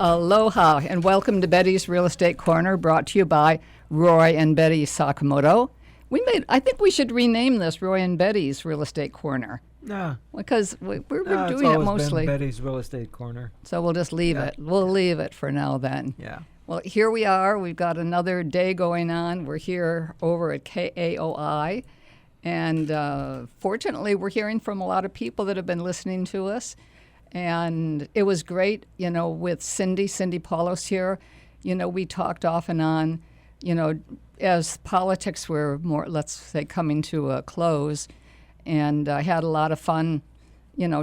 Aloha, and welcome to Betty's Real Estate Corner, brought to you by Roy and Betty Sakamoto. I think we should rename this Roy and Betty's Real Estate Corner. No. Because we're doing it's it always mostly. been Betty's Real Estate Corner. So we'll just leave it. We'll leave it for now then. Yeah. Well, here we are. We've got another day going on. We're here over at KAOI. And fortunately, we're hearing from a lot of people that have been listening to us. And it was great, with Cindy Paulos here. We talked off and on, as politics were more, let's say, coming to a close. And I had a lot of fun,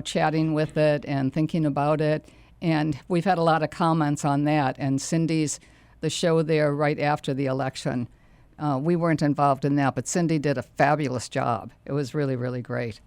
chatting with it and thinking about it. And we've had a lot of comments on that. And Cindy's, the show there right after the election, we weren't involved in that, but Cindy did a fabulous job. It was really, really great.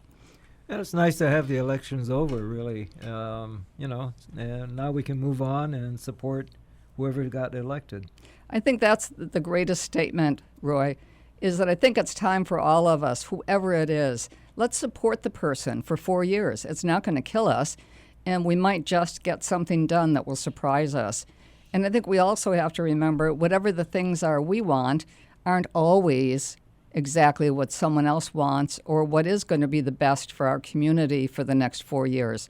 And it's nice to have the elections over, really. And now we can move on and support whoever got elected. I think that's the greatest statement, Roy, is that I think it's time for all of us, whoever it is, let's support the person for 4 years. It's not going to kill us, and we might just get something done that will surprise us. And I think we also have to remember whatever the things are we want aren't always exactly what someone else wants or what is going to be the best for our community for the next 4 years.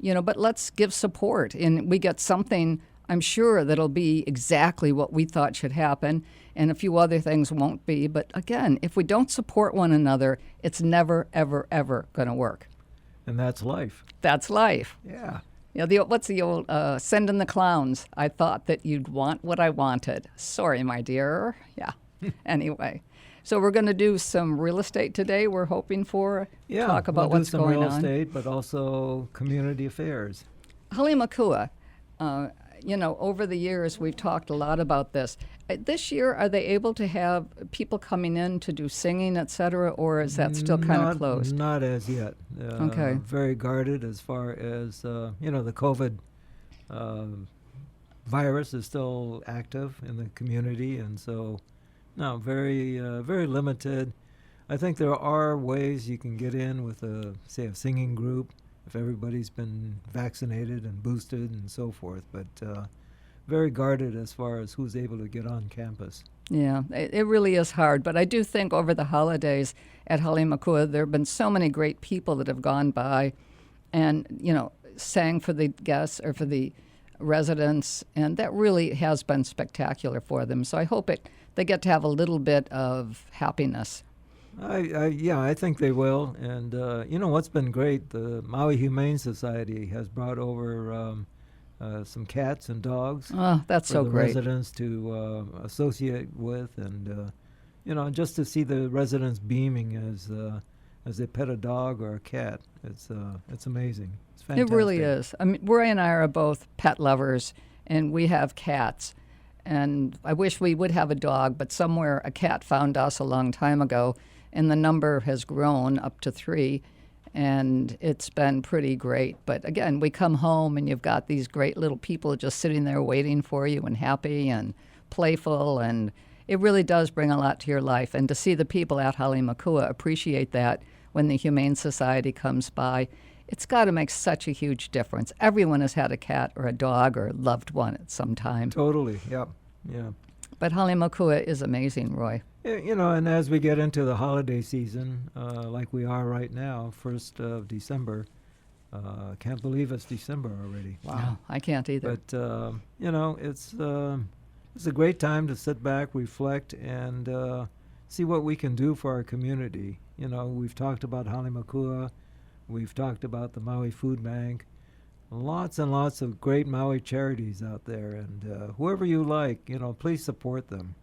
But let's give support, and we get something, I'm sure, that'll be exactly what we thought should happen, and a few other things won't be. But again, if we don't support one another, it's never, ever, ever going to work. And that's life. That's life. Yeah. What's the old sending the clowns? I thought that you'd want what I wanted. Sorry, my dear. Yeah. Anyway. So we're going to do some real estate today. We're hoping for talk about what's going on. Real estate, but also community affairs. Halimakua, over the years we've talked a lot about this. This year, are they able to have people coming in to do singing, et cetera, or is that still kind of closed? Not as yet. Okay. Very guarded as far as the COVID virus is still active in the community, and so. No, very limited. I think there are ways you can get in with a singing group if everybody's been vaccinated and boosted and so forth, but very guarded as far as who's able to get on campus. Yeah, it really is hard, but I do think over the holidays at Halimakua there have been so many great people that have gone by and, sang for the guests or for the residents, and that really has been spectacular for them. So I hope they get to have a little bit of happiness. I think they will. And what's been great, the Maui Humane Society has brought over some cats and dogs. Oh, that's so great. For the residents to associate with, and just to see the residents beaming as they pet a dog or a cat. It's amazing. It's fantastic. It really is. I mean, Roy and I are both pet lovers, and we have cats. And I wish we would have a dog, but somewhere a cat found us a long time ago, and the number has grown up to 3, and it's been pretty great. But again, we come home, and you've got these great little people just sitting there waiting for you and happy and playful, and it really does bring a lot to your life. And to see the people at Halimakua appreciate that when the Humane Society comes by, it's got to make such a huge difference. Everyone has had a cat or a dog or a loved one at some time. Totally, yeah. But Halimakua is amazing, Roy. Yeah, and as we get into the holiday season, like we are right now, 1st of December, can't believe it's December already. Wow. No, I can't either. But, it's a great time to sit back, reflect, and see what we can do for our community. We've talked about Halimakua. We've talked about the Maui Food Bank. Lots and lots of great Maui charities out there. And whoever you like, please support them.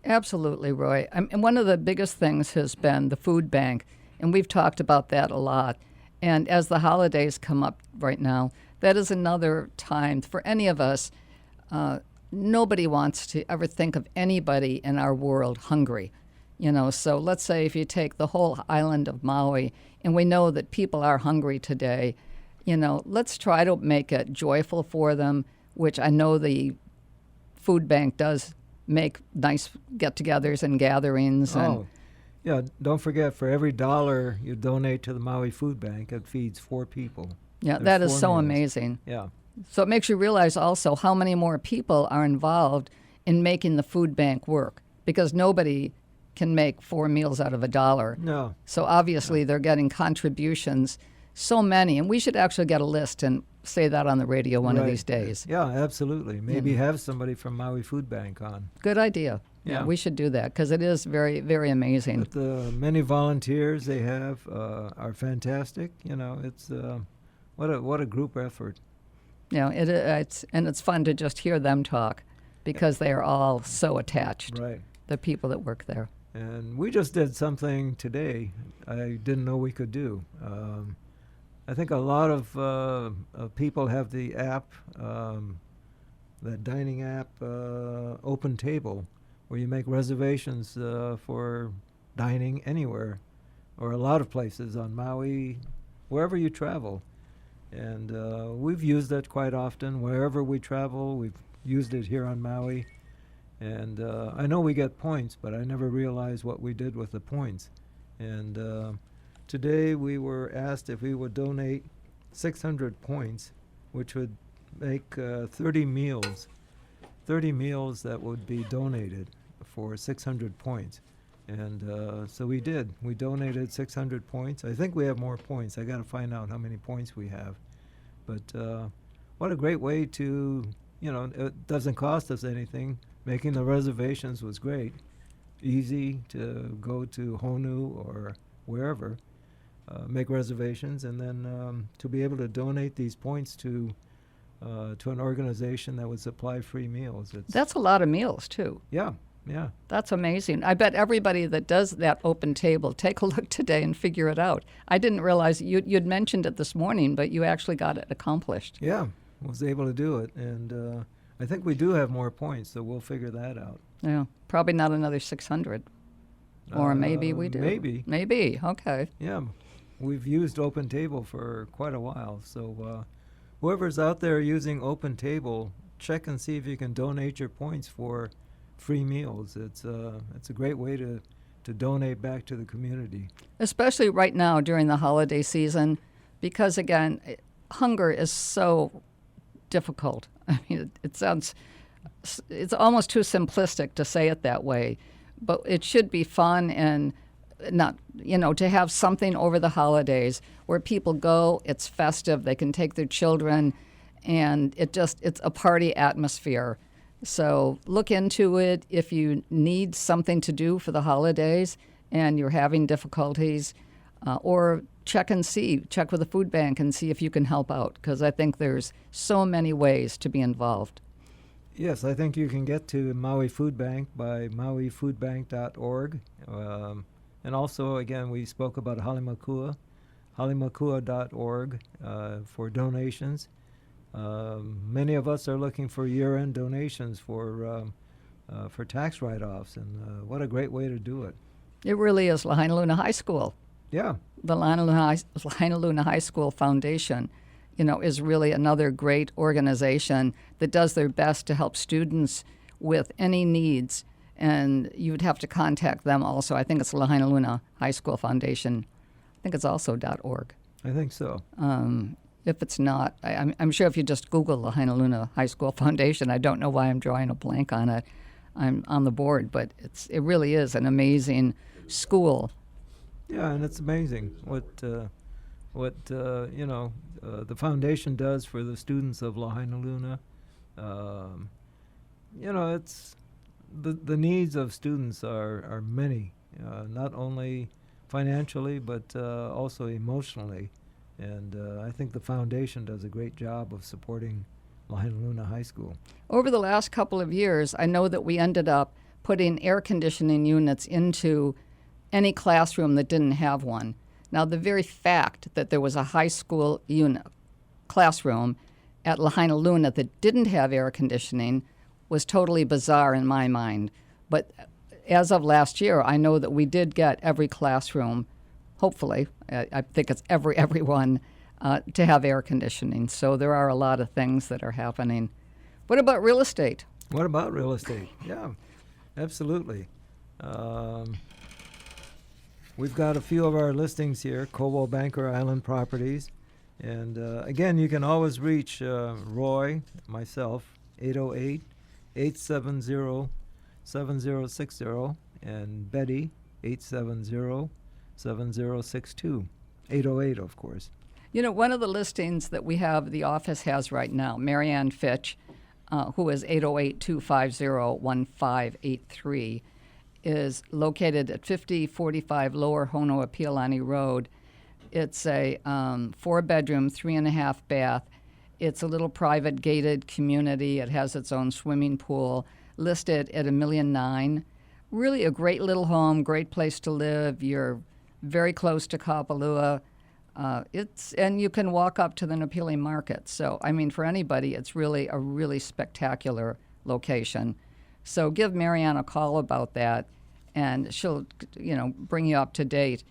Absolutely, Roy. And one of the biggest things has been the food bank. And we've talked about that a lot. And as the holidays come up right now, that is another time for any of us. Nobody wants to ever think of anybody in our world hungry. So let's say if you take the whole island of Maui, and we know that people are hungry today, let's try to make it joyful for them, which I know the food bank does make nice get-togethers and gatherings. Yeah, don't forget, for every $1 you donate to the Maui Food Bank, it feeds 4 people. Yeah, There's that is 4 so meals. amazing. Yeah. So it makes you realize also how many more people are involved in making the food bank work, because nobody can make 4 meals out of $1. No. So obviously they're getting contributions, so many, and we should actually get a list and say that on the radio one of Right. these days. Yeah, absolutely. Maybe have somebody from Maui Food Bank on. Good idea. Yeah. We should do that because it is very, very amazing. But the many volunteers they have are fantastic. You know, it's what a group effort. It's fun to just hear them talk because they are all so attached. Right. The people that work there. And we just did something today I didn't know we could do. I think a lot of people have the app, that dining app, Open Table, where you make reservations for dining anywhere, or a lot of places on Maui, wherever you travel. And we've used that quite often. Wherever we travel, we've used it here on Maui. And I know we get points, but I never realized what we did with the points. And today we were asked if we would donate 600 points, which would make 30 meals. 30 meals that would be donated for 600 points. And so we did. We donated 600 points. I think we have more points. I got to find out how many points we have. But what a great way to, it doesn't cost us anything. Making the reservations was great. Easy to go to Honu or wherever, make reservations, and then to be able to donate these points to an organization that would supply free meals. That's a lot of meals, too. Yeah. That's amazing. I bet everybody that does that Open Table, take a look today and figure it out. I didn't realize you'd mentioned it this morning, but you actually got it accomplished. Yeah, was able to do it. And I think we do have more points, so we'll figure that out. Yeah, probably not another 600. Or maybe we do. Maybe, okay. Yeah, we've used Open Table for quite a while. So whoever's out there using Open Table, check and see if you can donate your points for free meals. It's a great way to donate back to the community. Especially right now during the holiday season, because, again, hunger is so difficult. I mean, it's almost too simplistic to say it that way, but it should be fun and not, to have something over the holidays where people go, it's festive, they can take their children, and it's a party atmosphere. So look into it if you need something to do for the holidays and you're having difficulties, or check with the food bank and see if you can help out, because I think there's so many ways to be involved. Yes, I think you can get to Maui Food Bank by mauifoodbank.org. And also, again, we spoke about halimakua.org for donations. Many of us are looking for year-end donations for tax write-offs, and what a great way to do it. It really is. Lahainaluna High School. Yeah. The Lahainaluna High School Foundation, is really another great organization that does their best to help students with any needs. And you would have to contact them also. I think it's Lahainaluna High School Foundation. I think it's also .org. I think so. If it's not, I'm sure if you just Google Lahainaluna High School Foundation, I don't know why I'm drawing a blank on it. I'm on the board, but it really is an amazing school. Yeah, and it's amazing what the foundation does for the students of Lahainaluna. It's the needs of students are many, not only financially but also emotionally. And I think the foundation does a great job of supporting Lahainaluna High School. Over the last couple of years, I know that we ended up putting air conditioning units into any classroom that didn't have one. Now, the very fact that there was a high school classroom at Lahainaluna that didn't have air conditioning was totally bizarre in my mind. But as of last year, I know that we did get every classroom, hopefully, I think it's everyone, to have air conditioning. So there are a lot of things that are happening. What about real estate? What about real estate? Yeah, absolutely. We've got a few of our listings here, Cobo Banker Island Properties. And again, you can always reach Roy, myself, 808-870-7060, and Betty, 870-7062. 808, of course. You know, one of the listings that we have, the office has right now, Marianne Fitch, who is 808-250-1583, is located at 5045 Lower Honoapialani Road. It's a 4-bedroom, 3.5 bath. It's a little private gated community. It has its own swimming pool, listed at $1.9 million. Really a great little home, great place to live. You're very close to Kapalua. And you can walk up to the Napili Market. So, I mean, for anybody, it's really a really spectacular location. So give Marianne a call about that, and she'll, bring you up to date.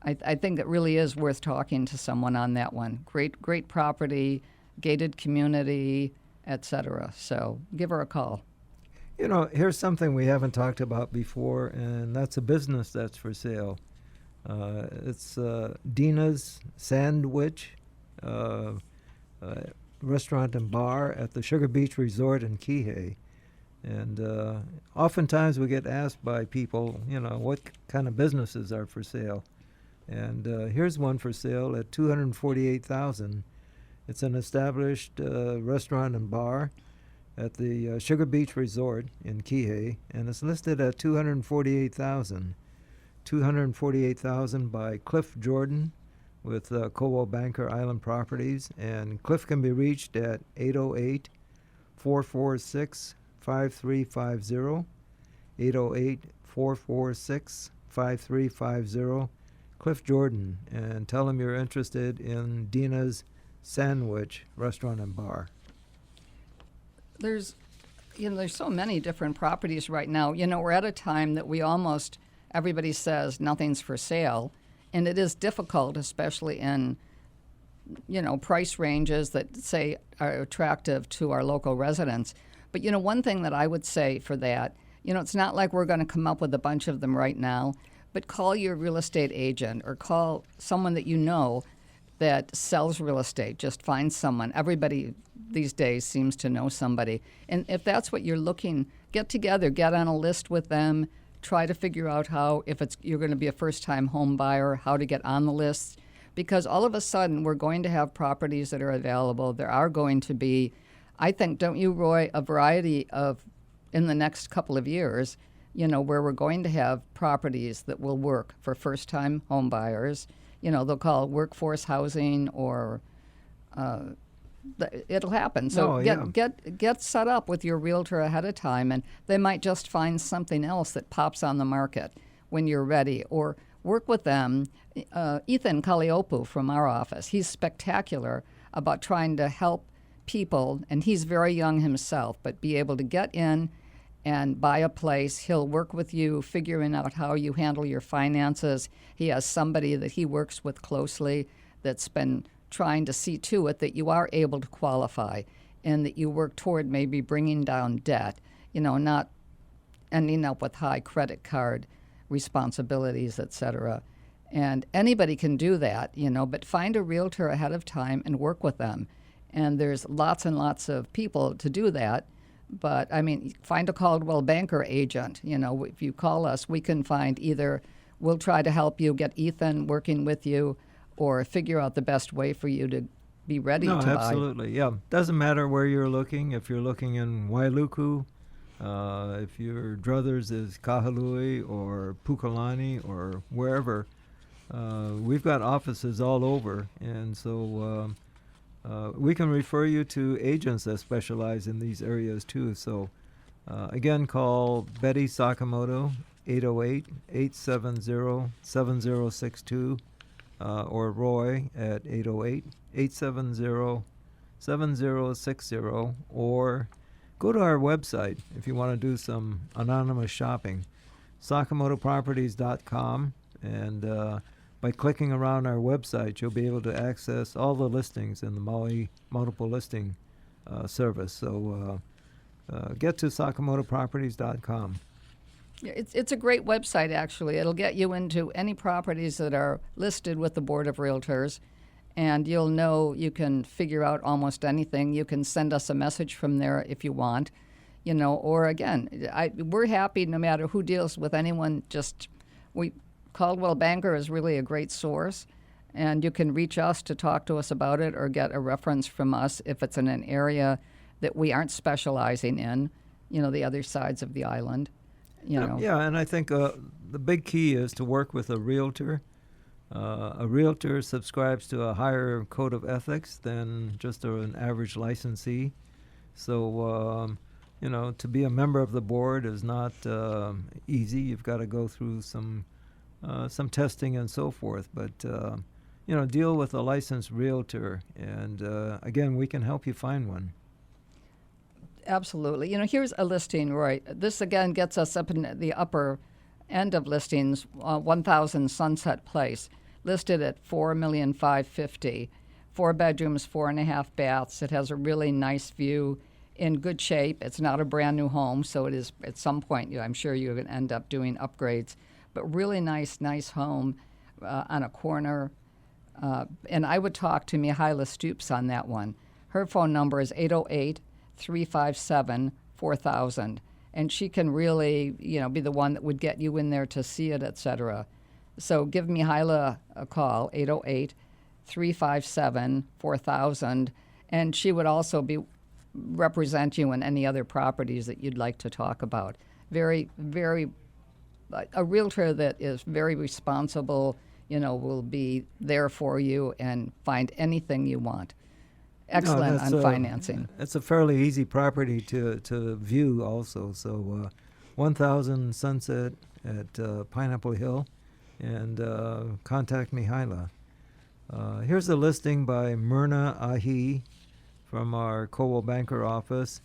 I think it really is worth talking to someone on that one. Great property, gated community, etc. So give her a call. Here's something we haven't talked about before, and that's a business that's for sale. It's Dina's Sandwich Restaurant and Bar at the Sugar Beach Resort in Kihei. And oftentimes we get asked by people, what kind of businesses are for sale. And here's one for sale at $248,000. It's an established restaurant and bar at the Sugar Beach Resort in Kihei, and it's listed at $248,000. $248,000 by Cliff Jordan with Coldwell Banker Island Properties, and Cliff can be reached at 808-446-5350, 808-446-5350, Cliff Jordan, and tell him you're interested in Dina's Sandwich Restaurant and Bar. There's so many different properties right now. We're at a time that everybody says nothing's for sale, and it is difficult, especially in, price ranges that, say, are attractive to our local residents. But, one thing that I would say for that, it's not like we're going to come up with a bunch of them right now, but call your real estate agent or call someone that you know that sells real estate. Just find someone. Everybody these days seems to know somebody. And if that's what you're looking, get together, get on a list with them, try to figure out how, if you're going to be a first-time home buyer, how to get on the list. Because all of a sudden, we're going to have properties that are available. There are going to be, I think, don't you, Roy, a variety of, in the next couple of years, where we're going to have properties that will work for first-time home buyers. They'll call it workforce housing, or it'll happen. So get set up with your realtor ahead of time, and they might just find something else that pops on the market when you're ready. Or work with them. Ethan Kaliopu from our office, he's spectacular about trying to help people, and he's very young himself, but be able to get in and buy a place. He'll work with you figuring out how you handle your finances. He has somebody that he works with closely that's been trying to see to it that you are able to qualify and that you work toward maybe bringing down debt, not ending up with high credit card responsibilities, et cetera. And anybody can do that, but find a realtor ahead of time and work with them. And there's lots and lots of people to do that. But, find a Coldwell Banker agent. If you call us, we can find we'll try to help you get Ethan working with you, or figure out the best way for you to be ready to buy. No, absolutely, yeah. Doesn't matter where you're looking. If you're looking in Wailuku, if your druthers is Kahului or Pukalani or wherever, we've got offices all over, and so we can refer you to agents that specialize in these areas too. So again, call Betty Sakamoto, 808-870-7062, or Roy at 808-870-7060, or go to our website if you want to do some anonymous shopping, sakamotoproperties.com, and by clicking around our website, you'll be able to access all the listings in the Maui multiple listing service. So get to sakamotoproperties.com. Yeah, it's a great website, actually. It'll get you into any properties that are listed with the Board of Realtors, and you'll know you can figure out almost anything. You can send us a message from there if you want, or again, we're happy no matter who deals with anyone. Caldwell Banker is really a great source, and you can reach us to talk to us about it or get a reference from us if it's in an area that we aren't specializing in, the other sides of the island. Yeah, and I think the big key is to work with a realtor. A realtor subscribes to a higher code of ethics than just an average licensee. So, to be a member of the board is not easy. You've got to go through some testing and so forth. But, deal with a licensed realtor. And, again, we can help you find one. Absolutely. Here's a listing, Roy. This, again, gets us up in the upper end of listings, 1,000 Sunset Place, listed at $4,550,000. 4 bedrooms, 4.5 baths. It has a really nice view, in good shape. It's not a brand new home, so it is at some point, I'm sure you're going to end up doing upgrades. But really nice home on a corner. And I would talk to Mihaela Stoops on that one. Her phone number is 808-357-4000. And she can really, be the one that would get you in there to see it, et cetera. So give Mihaela a call, 808-357-4000. And she would also represent you in any other properties that you'd like to talk about. Very, very, a realtor that is very responsible, will be there for you and find anything you want. Excellent on financing. It's a fairly easy property to view also. So 1,000 Sunset at Pineapple Hill, and contact Mihaela. Here's a listing by Myrna Ahi from our Coldwell Banker office.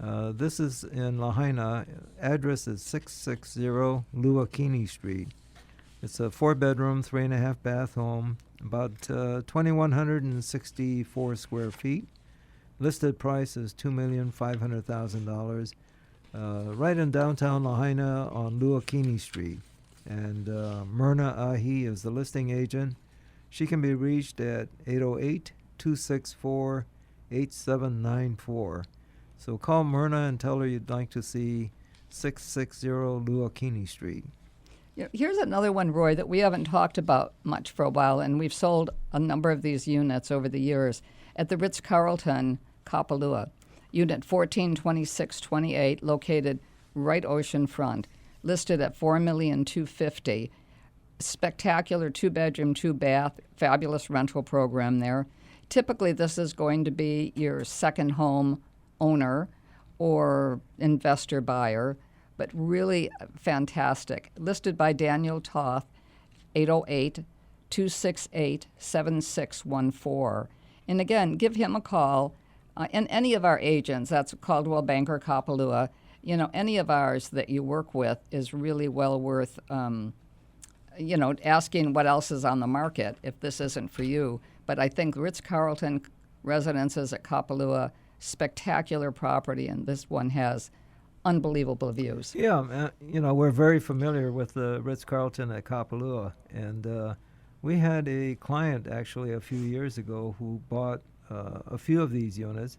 This is in Lahaina. Address is 660 Luakini Street. It's a 4-bedroom, 3.5 bath home, about 2,164 square feet. Listed price is $2,500,000. Right in downtown Lahaina on Luakini Street. And Myrna Ahi is the listing agent. She can be reached at 808-264-8794. So call Myrna and tell her you'd like to see 660 Luakini Street. Here's another one, Roy, that we haven't talked about much for a while, and we've sold a number of these units over the years. At the Ritz Carlton Kapalua, Unit 142628, located right oceanfront, listed at $4,250,000. Spectacular 2-bedroom, 2-bath, fabulous rental program there. Typically, this is going to be your second home owner or investor buyer, but really fantastic. Listed by Daniel Toth, 808-268-7614. And again, give him a call. And any of our agents, that's Caldwell Banker Kapalua, any of ours that you work with is really well worth, asking what else is on the market if this isn't for you. But I think Ritz Carlton Residences at Kapalua, spectacular property, and this one has unbelievable views. Yeah, we're very familiar with the Ritz Carlton at Kapalua, and we had a client actually a few years ago who bought a few of these units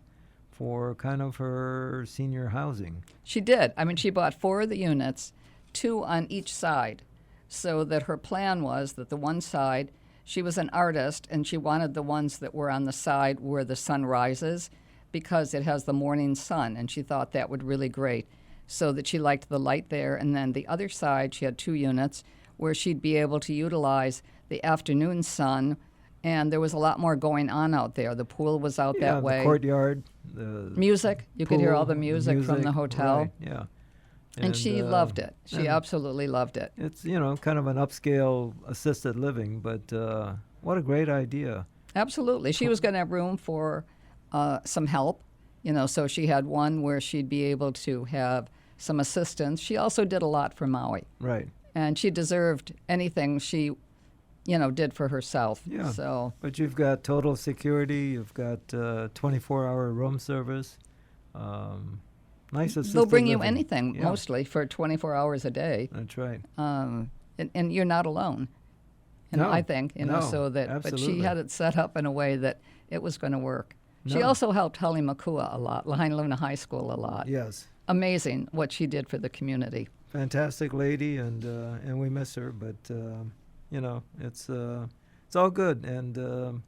for kind of her senior housing. She did. She bought 4 of the units, 2 on each side, so that her plan was that the one side, she was an artist, and she wanted the ones that were on the side where the sun rises, because it has the morning sun, and she thought that would really great, so that she liked the light there. And then the other side, she had 2 units where she'd be able to utilize the afternoon sun, and there was a lot more going on out there. The pool was out that way. The courtyard. The music. You could hear all the music from the hotel. Right, yeah. And she loved it. She absolutely loved it. It's, kind of an upscale assisted living, but what a great idea. Absolutely. She was going to have room for some help, so she had one where she'd be able to have some assistance. She also did a lot for Maui. Right. And she deserved anything she, did for herself. Yeah. So. But you've got total security. You've got 24-hour room service. Nice assisted They'll bring you living. anything, mostly, for 24 hours a day. That's right. And you're not alone. And No, I think, no, so that, but she absolutely. had it set up in a way that it was going to work. She No. also helped Hale Makua a lot, Lahaina Luna High School a lot. Yes. Amazing what she did for the community. Fantastic lady, and we miss her, but it's all good. And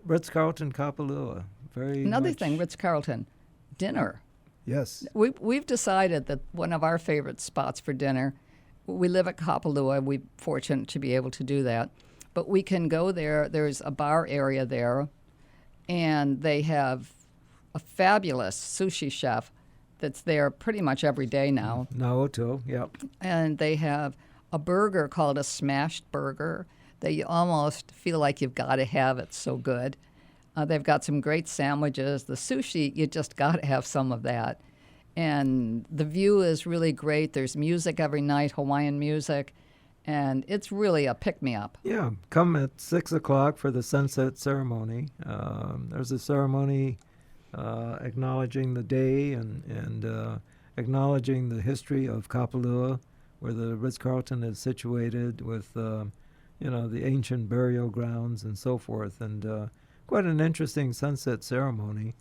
Ritz Carlton Kapalua, very Another much, thing, Ritz Carlton, dinner. Yes, We've decided that one of our favorite spots for dinner, we live at Kapalua. We're fortunate to be able to do that. But we can go there. There's a bar area there, and they have a fabulous sushi chef that's there pretty much every day now. Naoto, yep. And they have a burger called a smashed burger that you almost feel like you've got to have. It's so good. They've got some great sandwiches. The sushi, you just got to have some of that. And the view is really great. There's music every night, Hawaiian music, and it's really a pick-me-up. Yeah, come at 6 o'clock for the sunset ceremony. There's a ceremony acknowledging the day and acknowledging the history of Kapalua, where the Ritz-Carlton is situated with, the ancient burial grounds and so forth. And quite an interesting sunset ceremony.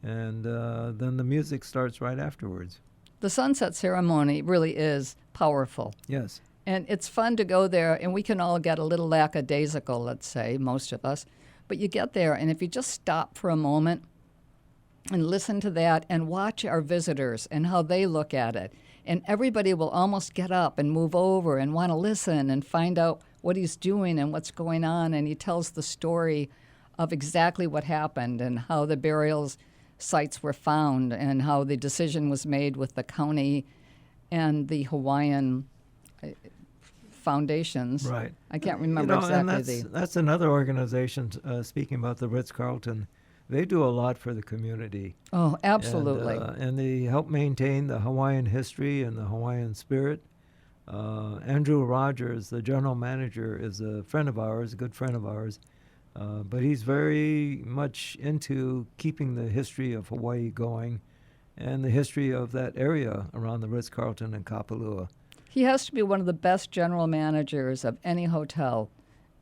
And then the music starts right afterwards. The sunset ceremony really is powerful. Yes. And it's fun to go there, and we can all get a little lackadaisical, let's say, most of us. But you get there, and if you just stop for a moment and listen to that and watch our visitors and how they look at it, and everybody will almost get up and move over and want to listen and find out what he's doing and what's going on. And he tells the story of exactly what happened and how the burials sites were found and how the decision was made with the county and the Hawaiian foundations. Right. I can't remember And exactly that's another organization, speaking about the Ritz-Carlton. They do a lot for the community. Oh, absolutely. And they help maintain the Hawaiian history and the Hawaiian spirit. Andrew Rogers, the general manager, is a friend of ours, a good friend of ours. But he's very much into keeping the history of Hawaii going and the history of that area around the Ritz-Carlton and Kapalua. He has to be one of the best general managers of any hotel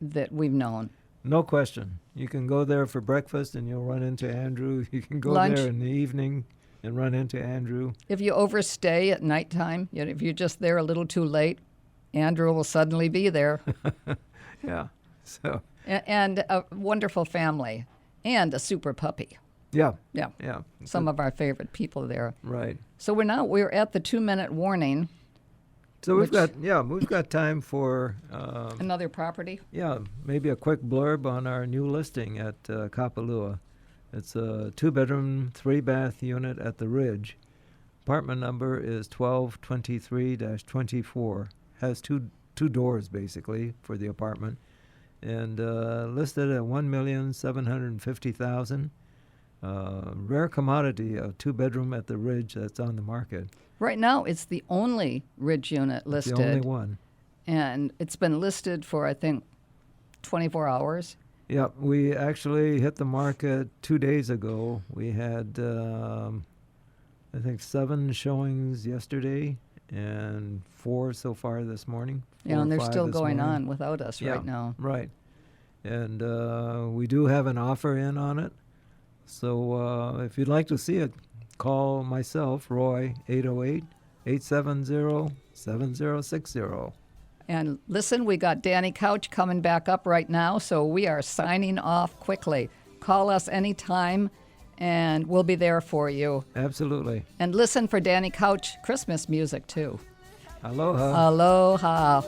that we've known. No question. You can go there for breakfast and you'll run into Andrew. You can go Lunch. there in the evening and run into Andrew. If you overstay at nighttime, if you're just there a little too late, Andrew will suddenly be there. Yeah. So. And a wonderful family and a super puppy. Yeah. Yeah. Yeah. Some of our favorite people there. Right. So we're at the 2-minute warning. So we've got time for Another property. maybe a quick blurb on our new listing at Kapalua. It's a 2-bedroom, 3-bath unit at the Ridge. Apartment number is 1223-24. Has two doors basically for the apartment, and listed at $1,750,000. Rare commodity, a 2-bedroom at the Ridge that's on the market. Right now, it's the only Ridge unit listed. The only one. And it's been listed for, I think, 24 hours. Yeah, we actually hit the market 2 days ago. We had, I think, 7 showings yesterday and 4 so far this morning. Yeah, and they're still going morning. on without us right now. Right. And we do have an offer in on it. So if you'd like to see it, call myself, Roy, 808-870-7060. And listen, we got Danny Couch coming back up right now, so we are signing off quickly. Call us anytime, and we'll be there for you. Absolutely. And listen for Danny Couch Christmas music, too. Aloha. Aloha.